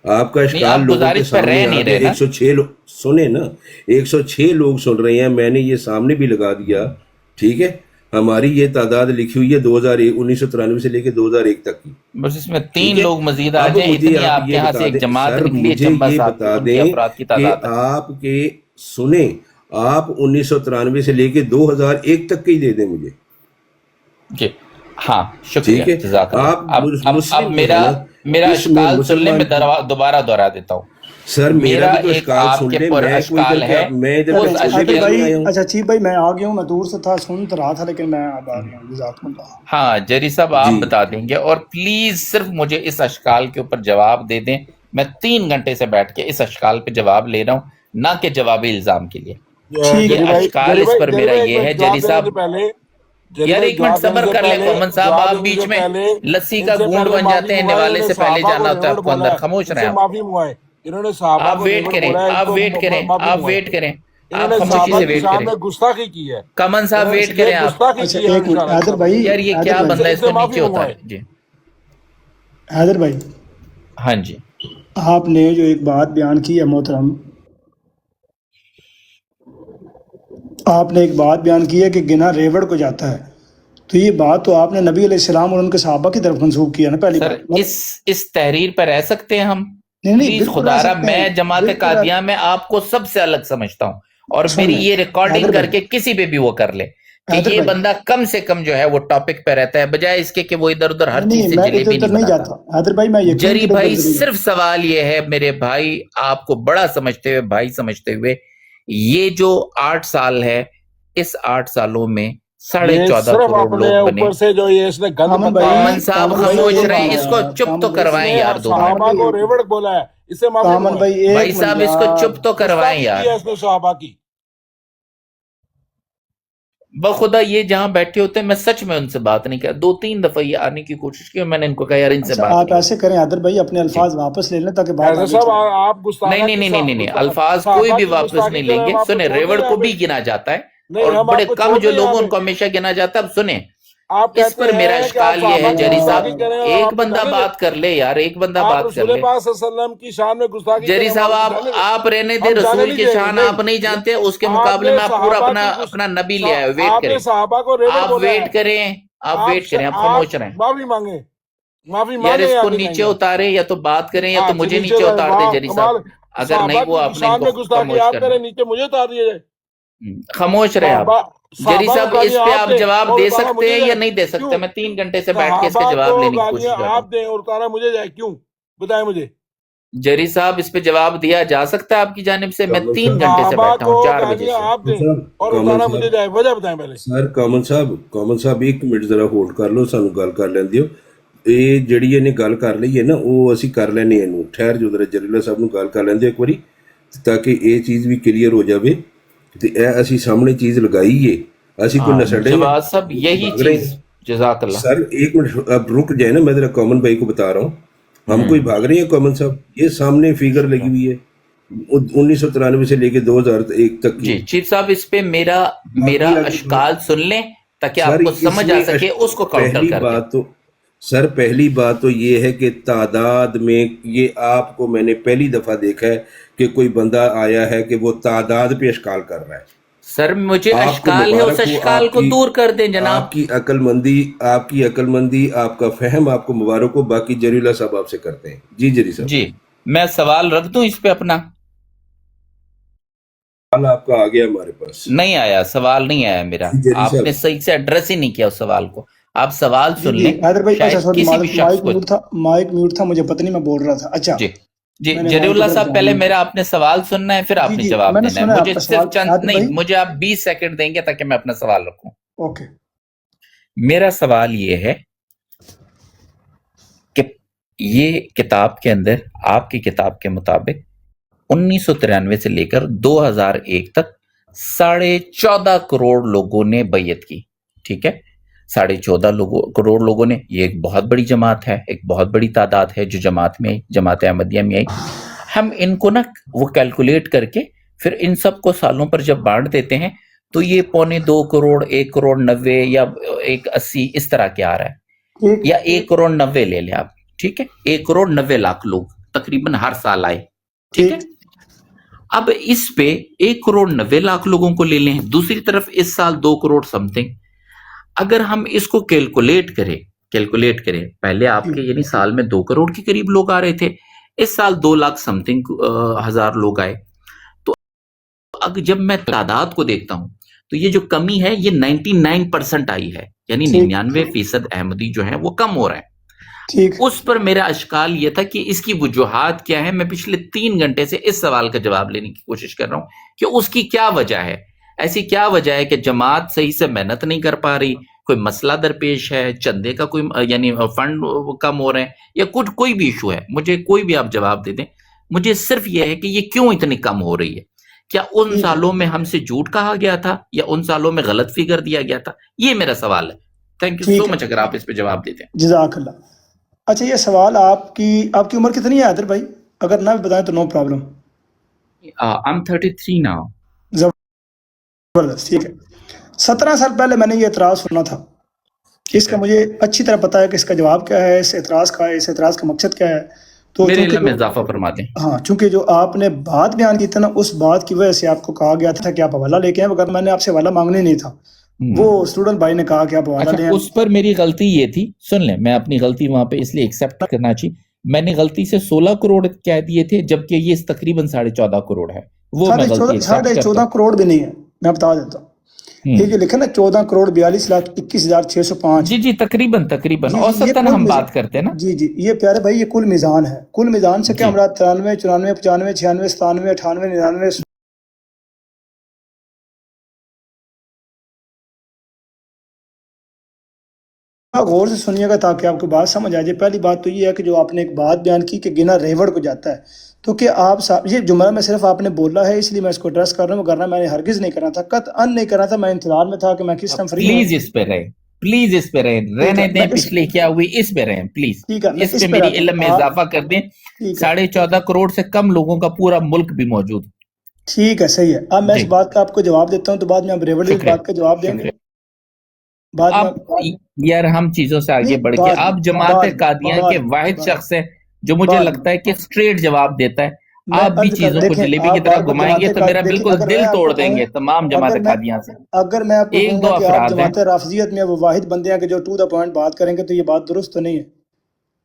आपका नहीं इश्काल आप लोगों के गुजारिश पर सामने रह आ नहीं गया। रहे ना। 106 लोग सुने ना, 106 लोग सुन रहे हैं, मैंने ये सामने भी लगा दिया, ठीक है। हमारी ये तादाद लिखी हुई है 1993 से लेके 2001 तक की, बस इसमें 3 ठीक है। लोग मजीद आ अब जाएं, मुझे इतनी आप आपके ये यहाँ बता से एक दें जमात सर, निकली है, मुझे चंबा ये साहब बता की, उनकी दें अफराद की कि तादाद है। आपके सुने, आप 1993 से लेके 2001 तक के ही दे दें मुझे, जी हाँ शुक्रिया, ठीक है। जज़ाकल्लाह। आप अब मुस्लिम जो है मेरा ना, मेरा इसमें अशकाल सुन ले, मुसलमान मैं दोबारा दोहरा देता हूँ। सर मेरा मेरा भी तो एक अशकाल सुन आपके ले, पर मैं कोई अशकाल इधर है, क्या, मैं इधर उस कोई छोड़ने आदिल के लिए भाई, नहीं आया हूँ। अच्छा चीफ भाई, मैं आ गया हूँ, मैं दूर से था, सुन तो रहा था, लेकिन मैं अब आ गया हूँ। जज़ाकल्लाह। हाँ जरी साहब आप जी बता देंगे, और प्लीज सिर्फ मुझे इस अशकाल के ऊपर जवाब दे दें। मैं 3 घंटे से बैठ के इस अशकाल पे जवाब ले रहा हूँ, ना कि जवाबी इल्जाम के लिए। ठीक ये है अशकाल इस पर मेरा ये है। जरी साहब यार एक मिनट सबर कर ले कॉमन साहब, आप बीच में लस्सी का गूंद बन जाते हैं, निवाले से पहले जाना होता है आपको अंदर। खामोश रहे आप, इन्होंने आप वेट करें, आप वेट करें, आप वेट करें, आप खामोशी से वेट करें। गुस्ताखी की है, कमन साहब वेट करें आप। अच्छा एक मिनट आदिल भाई, यार ये क्या आदिल बंदा है, भाई, इसको नीचे उतारे जी। आदिल भाई, हाँ जी आपने जो एक बात बयान की है मोहतरम, आपने एक बात बयान की है कि गिना रेवड़ को जाता है, तो ये बात तो आपने नबी अलैहिस्सलाम और उनके सहाबा की तरफ मंसूब किया ना पहली सर। बात। इस तहरीर पर रह सकते हैं हम? नहीं, प्लीज बिल्कुल रह खुदारा, सकते हैं, मैं जमात बिल्कुल कादियां में आपको सबसे अलग समझता हूँ, और सुन मेरी लें, ये रिकॉर्डिंग हैदर भाई, करके किसी पे भी वो कर ले कि हैदर ये भाई, बंदा कम से कम जो है वो टॉपिक पे रहता है, बजाय इसके कि वो इधर उधर हर नहीं चीज से मैं इधर जलेबी उधर नहीं नहीं बनाता। जाता हैदर भाई, मैं यकीन जरी की भाई नहीं जाता। सिर्फ सवाल ये है मेरे भाई, आपको बड़ा समझते हुए, भाई समझते हुए, ये जो 8 साल है, इस 8 सालों में 14.5 करोड़ लोग बने। ऊपर से जो ये इसने गंद कामन बताया है, कॉमन साहब कामन भाई, खामोश एक रहे, मिनट इसको यार, चुप कामन तो भाई, करवाएं यार 2 सहाबा मिनट। को रेवड़ बोला है, इससे माफी कामन मांगे। भाई एक भाई मिनट साहब इसको यार, चुप तो करवाएं गुस्ताखी यार। की है इसने सहाबा की। बखुदा ये जहां बैठे होते हैं, मैं सच में उनसे बात नहीं कर, 2-3 दफा ये आने की कोशिश की, मैंने इनको कहा यार इनसे अच्छा बात आप नहीं ऐसे करें हैदर भाई, अपने अल्फाज वापस ले लें ताकि बात हैदर आगे साहब चले। आप गुस्ताखी नहीं, अल्फाज कोई भी वापस नहीं लेंगे। सुने, रेवड़ को भी गिना जाता है, नहीं, और हम बड़े आपको कम छोड़ जो दें लोगों यहाँ उनको हमेशा गिना जाता है। अब सुने, आप इस कहते पर मेरा हैं कि आप इश्काल ये है, सहाबा की जरी गुस्ताखी साहब करें और एक आप बंदा जाने बात कर ले यार, एक बंदा आप बात कर रसूल ले। पाक सल्लल्लाहु अलैहि वसल्लम की शान में गुस्ताखी जरी करें, साहब हम जाने दें। आप रहने दे, हम जाने रसूल नहीं की देंगे, शान नहीं। आप नहीं जानते, उसके आपने मुकाबले में आप पूरा सहाबा की अपना नबी ले आए। वेट आपने करें, सहाबा को रेवड़ आप बोला है। वेट करें, आप वेट करें, आप खामोश रहें माफी मांगे, माफी यार। मांगे, इसको आगे नीचे जाएंगे। उतारे, या तो बात करें या तो अच्छा, मुझे नीचे उतार दे जरी कमाल, साहब। अगर नहीं वो आपने शान में इनको गुस्ताखी खामोश आप करना। करें, नीचे मुझे उतार दिया जाए। खामोश रहे आप। जरी साहब इस पे आप जवाब दे सकते हैं या नहीं दे सकते? मैं 3 घंटे से बैठ के इसका जवाब लेने की कोशिश कर रहा आप हूँ। दें और उतारा मुझे जाए, क्यों बताएं मुझे। जरी साहब इस पे जवाब दिया जा सकता है आपकी जानिब से? मैं 3 घंटे से बैठा हूँ, 4 बजे से। आप दें और उतारा मुझे जाए, वजह बताएं पहले। सर कामन साहब 1 मिनट जरा होल्ड कर लो, ਸਾਨੂੰ ਗੱਲ ਕਰ ਲੈਣ ਦਿਓ। ਇਹ ਜਿਹੜੀ ਇਹਨੇ ਗੱਲ ਕਰ ਲਈ ਹੈ ਨਾ, ਉਹ ਅਸੀਂ ਕਰ ਲੈਣੇ ਇਹਨੂੰ। ਠਹਿਰ ਜੋ ਜਰਾ, ਜਰੀਲਾ ਸਾਹਿਬ ਨੂੰ ਗੱਲ ਕਰ ਲੈਂਦੇ ਇੱਕ ਵਾਰੀ, ਤਾਂ ਕਿ ਇਹ ਚੀਜ਼ ਵੀ ਕਲੀਅਰ ਹੋ ਜਾਵੇ ਤੇ ਇਹ ਅਸੀਂ ਸਾਹਮਣੇ ਚੀਜ਼ ਲਗਾਈ ਏ, ਅਸੀਂ ਕੋਈ ਨਸੜੇ जवाब साहब यही चीज, जज़ाकल्लाह। सर 1 मिनट अब रुक जाए ना, मैं जरा कॉमन भाई को बता रहा हूँ, हम कोई भाग रहे हैं कॉमन साहब, ये सामने फिगर लगी हुई है, 1993 से लेके 2001 तक जी की। चीफ साहब, इस पे मेरा अश्काल सुन लें ताकि सर आपको समझ आ इसमें सके, उसको काउंटर करके। पहली बात तो ये है कि तादाद में, ये आपको मैंने पहली दफा देखा है कि कोई बंदा आया है कि वो तादाद पे अश्काल कर रहा है। सर मुझे आपको अश्काल है, उस मुबारक हो, अश्काल को आपकी- दूर कर दें जनाब। आपकी अक्लमंदी, आपका फहम, आपको मुबारक हो। बाकी जरीला साहब आपसे करते हैं। जी जरी साहब, जी मैं सवाल रख दूं इस पे अपना? सवाल आपका आ गया हमारे पास। नहीं आया, सवाल नहीं आया मेरा। जी, जी, आपने साहब। सही से एड्रेस ही नहीं किया उस सवाल को। आप सवाल जी सुन जी लें, हैदर भाई, अच्छा शायद सॉरी, किसी भी शख्स को। माइक म्यूट था, मुझे पता नहीं, मैं बोल रहा था। अच्छा जी जी मैंने जरीउल्लाह माइक साहब, ऊपर पहले ध्यान मेरा आपने सवाल सुनना है, फिर जी आपने जी जवाब मैंने देना है। सुना है मुझे आपका सिर्फ सवाल चंद हैदर नहीं, भाई। मुझे आप 20 सेकंड देंगे ताकि मैं अपना सवाल रखूं। ओके मेरा सवाल ये है कि ये किताब के अंदर, आपकी किताब के मुताबिक 1993 से लेकर 2001 तक 14.5 करोड़ लोगों ने बैयत की। ठीक है, 14.5 करोड़ लोगों ने, ये एक बहुत बड़ी जमात है, एक बहुत बड़ी तादाद है जो जमात में आई, जमात अहमदिया में आई। हम इनको ना वो कैलकुलेट करके फिर इन सब को सालों पर जब बांट देते हैं तो ये 2.25 करोड़, 1 करोड़ 90 या 1.80 इस तरह के आ रहा है, ठीक या 1 करोड़ 90 ले लें आप। ठीक है, 1 करोड़ 90 लाख लोग तकरीबन हर साल आए। ठीक है, अब इस पे 1 करोड़ 90 लाख लोगों को ले लें, दूसरी तरफ इस साल 2 करोड़ समथिंग। अगर हम इसको कैलकुलेट करें, पहले आपके यानी साल में 2 करोड़ के करीब लोग आ रहे थे, इस साल 2 लाख समथिंग हजार लोग आए। तो अगर जब मैं तादाद को देखता हूं तो ये जो कमी है ये 99% आई है, यानी 99% अहमदी जो है वो कम हो रहे हैं। ठीक उस पर मेरा अश्काल ये था कि इसकी वजूहात क्या है। मैं पिछले 3 घंटे से इस सवाल का जवाब लेने की कोशिश कर रहा हूं कि उसकी क्या वजह है। ऐसी क्या वजह है कि जमात सही से मेहनत नहीं कर पा रही, कोई मसला दरपेश है, चंदे का कोई यानी फंड कम हो रहे हैं, या कुछ कोई भी इशू है, मुझे कोई भी आप जवाब दे दें। मुझे सिर्फ ये है कि ये क्यों इतनी कम हो रही है। क्या उन सालों में हमसे झूठ कहा गया था या उन सालों में गलत फिगर दिया गया था? ये मेरा सवाल है। थैंक यू सो मच, अगर आप इस पे जवाब देते हैं। जज़ाकल्लाह। अच्छा, ये सवाल आपकी उम्र कितनी है हैदर भाई? अगर ना बताएं तो no problem. I am 33 now. जबरदस्त, ठीक है। 17 साल पहले मैंने ये एतराज सुना था। इसका मुझे अच्छी तरह पता है कि इसका जवाब क्या है, इस एतराज का मकसद क्या है। तो मेरे इल्म में इजाफा फरमा दें। हाँ, चूंकि जो आपने बात बयान की थी ना, उस बात की वजह से आपको कहा गया था कि आप हवाला लेके आए, मगर मैंने आपसे हवाला मांगने नहीं था। वो स्टूडेंट भाई ने कहा कि आप हवाला अच्छा, लें। उस पर मेरी गलती ये थी, सुन लें, मैं अपनी गलती वहां पे इसलिए एक्सेप्ट करना चाहिए। मैंने गलती से 16 करोड़ कह दिए थे, जबकि ये तकरीबन 14.5 करोड़ है। वो मैं गलती एक्सेप्ट करता हूं। 14 करोड़ भी नहीं है, मैं बता देता हूँ। ये जो लिखा ना 14 करोड़ 42,21,605। जी जी, तकरीबन जी, औसतन ये हम कुल बात करते हैं ना। जी जी, ये प्यारे भाई, ये कुल मिजान है। कुल मिजान से क्या जी। हमारा 93, 94, 95, 96, 97, 98, 99। गौर से सुनिएगा ताकि आपको बात समझ आ जाए। पहली बात तो ये है कि जो आपने एक बात बयान की कि गिना रेवड़ को जाता है, तो कि आप ये जुमला में सिर्फ आपने बोला है, इसलिए मैं इसको एड्रेस कर रहा हूँ, वरना मैंने हरगिज नहीं करना था, कतअन नहीं करना था। मैं इंतजार में था कि मैं किस टाइम फ्री हूं। प्लीज इस पे रहे, प्लीज इस पे रहे, रहने है, दें मैं पिछले क्या हुई, इस पे रहें प्लीज। ठीक है, मैं इस इस पे पे मेरी रहता हूं। इल्म में इजाफा कर दें। ठीक है, 14.5 करोड़ से कम लोगों का पूरा मुल्क भी मौजूद। ठीक है, सही है। अब मैं जी। इस बात का आपको जवाब देता हूँ, तो बाद में आप रेवड़ की शुक्रिया, बात का जवाब देंगे। शुक्रिया। बाद में अब यार हम चीजों से आगे नहीं, बढ़ के, बाद आप में, जमात बाद में, कादियां बाद के में, वाहिद बाद शख्स हैं जो मुझे बाद लगता है कि स्ट्रेट जवाब देता है। मैं आप भी अर्ज कर चीजों को देखें, जलेबी की आप तरह बार बार घुमाएंगे जमाते तो का मेरा देखिए, बिल्कुल अगर दिल मैं आपको तोड़ कहूँ, देंगे तमाम जमात कादियां से। अगर मैं आपको एक दो कहूँगा कि आप अफराद हैं। जमात राफजियत में वो वाहिद बंदे हैं कि जो टू द पॉइंट बात करेंगे, तो ये बात दुरुस्त तो नहीं है।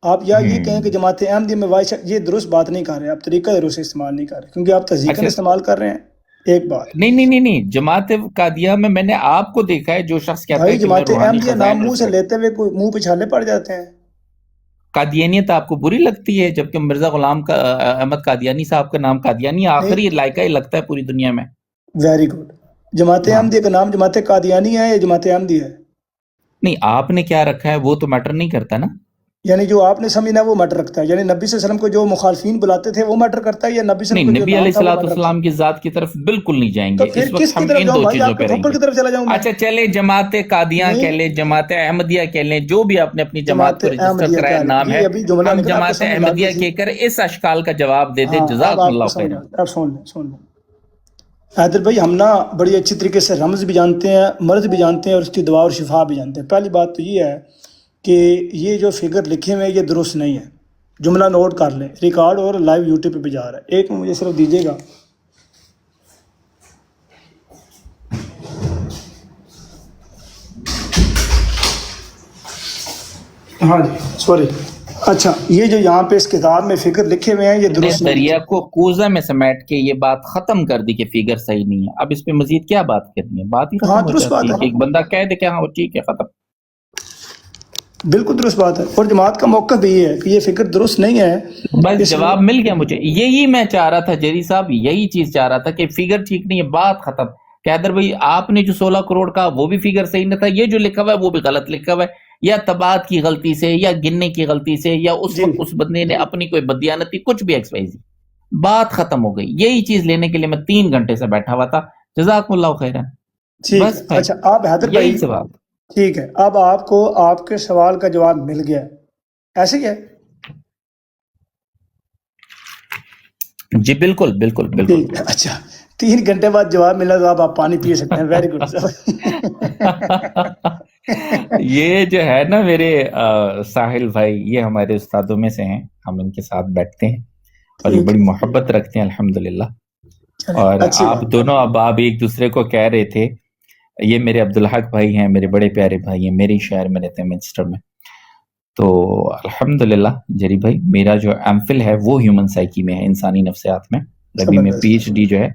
आप या ये कहें कि जमात अहमदी में वाहिद, ये दुरुस्त बात नहीं कर रहे, आप तरीका दुरुस्त इस्तेमाल नहीं कर रहे, क्योंकि आप तज़ीकन अच्छा। इस्तेमाल कर रहे हैं। एक बात नहीं, जमात कादिया में मैंने आपको देखा है जो शख्स कहता है भाई, कि मैं जमात रूहानी अहमदिया नाम खजाइन मुंह से लेते हुए कोई मुंह पे छाले पड़ जाते हैं। कादियानियत आपको बुरी लगती है, जबकि मिर्जा गुलाम का अहमद कादियानी साहब का नाम कादियानी आखिरी लायका ही लगता है पूरी दुनिया में। Very good. जमात हाँ। अहमदी का नाम जमात कादियानी है या जमात अहमदी है? नहीं, आपने क्या रखा है वो तो मैटर नहीं करता ना। یعنی جو آپ نے سمجھنا وہ میٹر رکھتا ہے، یعنی نبی صلی اللہ علیہ وسلم کو جو مخالفین بلاتے تھے وہ میٹر کرتا ہے، یا نبی صلی نہیں، اللہ علیہ نبی علیہ وسلم الصلوۃ والسلام کی ذات کی طرف بالکل نہیں جائیں تو گے. پھر اس کس وقت کی ہم طرف ان جاؤں دو بھائی؟ چیزوں آپ پہ کے رہیں تھپڑ گے. کی طرف چلا جاؤں میں؟ اچھا چلے جماعت قادیاں نہیں، کہہ لیں، جماعت احمدیہ کہہ لیں، جو بھی آپ نے اپنی جماعت جماعت کو رجسٹر احمدیہ کرایا کیا نام ہے، یہ ابھی جملہ ہم نکلا، آپ کو جماعت سمجھ لگ احمدیہ گئی کہہ تھی. کر اس اشکال کا جواب دے دیں. ہاں اب جزاکم آپ کو اللہ سمجھ خیر. اب سن لیں. حیدر بھائی ہم نا بڑی اچھی طریقے سے رمز بھی جانتے ہیں، مرض بھی جانتے ہیں، اور اس کی دوا اور شفا بھی جانتے ہیں. پہلی بات تو یہ ہے کہ یہ جو فگر لکھے ہوئے ہیں یہ درست نہیں ہے. جملہ نوٹ کر لیں، ریکارڈ اور لائیو یوٹیوب پہ بھی جا رہا ہے. ایک مجھے صرف دیجیے گا. ہاں جی سوری. اچھا یہ جو یہاں پہ اس کتاب میں فگر لکھے ہوئے ہیں یہ درست نہیں دریا کو کوزہ میں سمیٹ کے یہ بات ختم کر دی کہ فگر صحیح نہیں ہے. اب اس پہ مزید کیا بات کرنی ہے؟ بات ہی ہاں ختم ہو درست بات جاتی ہے کہ ہے، ایک بندہ کہہ دے کہ ہاں وہ ٹھیک ہے، ختم. بالکل درست بات ہے. اور جماعت کا موقف بھی یہ ہے کہ یہ فکر درست نہیں ہے. بس جواب مل گیا مجھے. یہی میں چاہ رہا تھا جیری صاحب، یہی چیز چاہ رہا تھا کہ فگر ٹھیک نہیں ہے، بات ختم. کہ حیدر بھائی آپ نے جو 16 کروڑ کا وہ بھی فگر صحیح نہ تھا، یہ جو لکھا ہوا ہے وہ بھی غلط لکھا ہوا ہے، یا تباد کی غلطی سے، یا گننے کی غلطی سے، یا اس وقت اس بندے نے اپنی کوئی بدیانتی، کچھ بھی ایکس وائی زی. بات ختم ہو گئی. یہی چیز لینے کے لیے میں 3 گھنٹے سے بیٹھا ہوا تھا. جزاکم اللہ خیرن. ٹھیک بس ہے. اچھا آپ حیدر بھائی یہی سوال. ٹھیک ہے، اب آپ کو آپ کے سوال کا جواب مل گیا، ایسے ہی ہے؟ جی بالکل بالکل بالکل. ٹھیک ہے. اچھا 3 گھنٹے بعد جواب ملا تو آپ پانی پی سکتے ہیں. Very good. یہ جو ہے نا میرے ساحل بھائی، یہ ہمارے استادوں میں سے ہیں. ہم ان کے ساتھ بیٹھتے ہیں اور یہ بڑی محبت رکھتے ہیں الحمدللہ. اور اچھی آپ بات. دونوں اب آپ ایک دوسرے کو کہہ رہے تھے، یہ میرے عبدالحق بھائی ہیں، میرے بڑے پیارے بھائی ہیں، میرے شہر میں رہتے ہیں مینچسٹر میں. تو الحمدللہ جری بھائی، میرا جو ایم فل ہے وہ ہیومن سائیکی میں ہے، انسانی نفسیات میں. ابھی میں پی ایچ ڈی جو ہے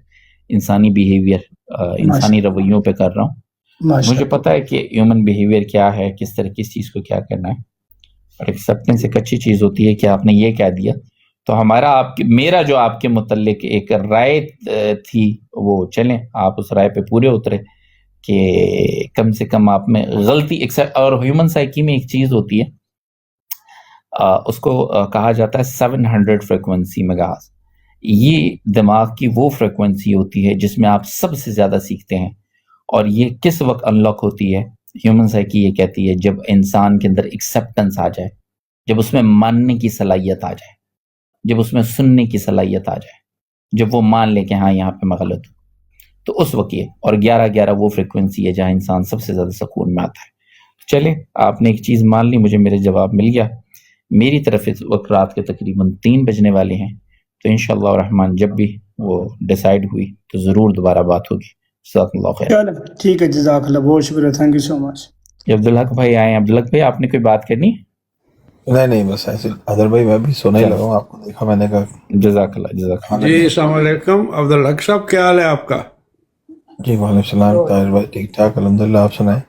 انسانی بیہیویئر، انسانی رویوں پہ کر رہا ہوں. مجھے پتا ہے کہ ہیومن بیہیویئر کیا ہے، کس طرح کس چیز کو کیا کرنا ہے. اور ایکسیپٹنس ایک اچھی چیز ہوتی ہے کہ آپ نے یہ کہہ دیا تو ہمارا میرا جو آپ کے متعلق ایک رائے تھی وہ چلیں، آپ اس رائے پہ پورے اترے کہ کم سے کم آپ میں غلطی. اور ہیومن سائیکی میں ایک چیز ہوتی ہے، اس کو کہا جاتا ہے 700 فریکوینسی میگاز. یہ دماغ کی وہ فریکوینسی ہوتی ہے جس میں آپ سب سے زیادہ سیکھتے ہیں. اور یہ کس وقت انلاک ہوتی ہے؟ ہیومن سائیکی یہ کہتی ہے جب انسان کے اندر ایکسیپٹنس آ جائے، جب اس میں ماننے کی صلاحیت آ جائے، جب اس میں سننے کی صلاحیت آ جائے، جب وہ مان لے کہ ہاں یہاں پہ میں غلط ہوں، تو اس وقت یہ. اور 11 وہ فریکوینسی ہے جہاں انسان سب سے زیادہ سکون میں آتا ہے. چلیں آپ نے ایک چیز مان لی، مجھے میرے جواب مل گیا. میری طرف اس وقت رات کے تقریباً 3 بجنے والے ہیں، تو انشاءاللہ الرحمن جب بھی وہ ڈیسائیڈ ہوئی تو ضرور دوبارہ بات ہوگی. جزاک اللہ خیر. ٹھیک ہے، جزاک اللہ، بہت شکریہ، تھینک یو سو مچ. عبدالحق بھائی آئے ہیں. عبدالحق بھائی آپ نے کوئی بات کرنی؟ نہیں بس ایسے حیدر بھائی میں بھی سونا ہی لگا ہوں، آپ کو دیکھا میں نے کہا. جزاک اللہ جزاک اللہ. جی السلام علیکم عبدالحق صاحب، کیا حال ہے آپ کا؟ جی وعلیکم السلام طاہر بھائی، ٹھیک ٹھاک الحمدللہ، آپ سنائیں.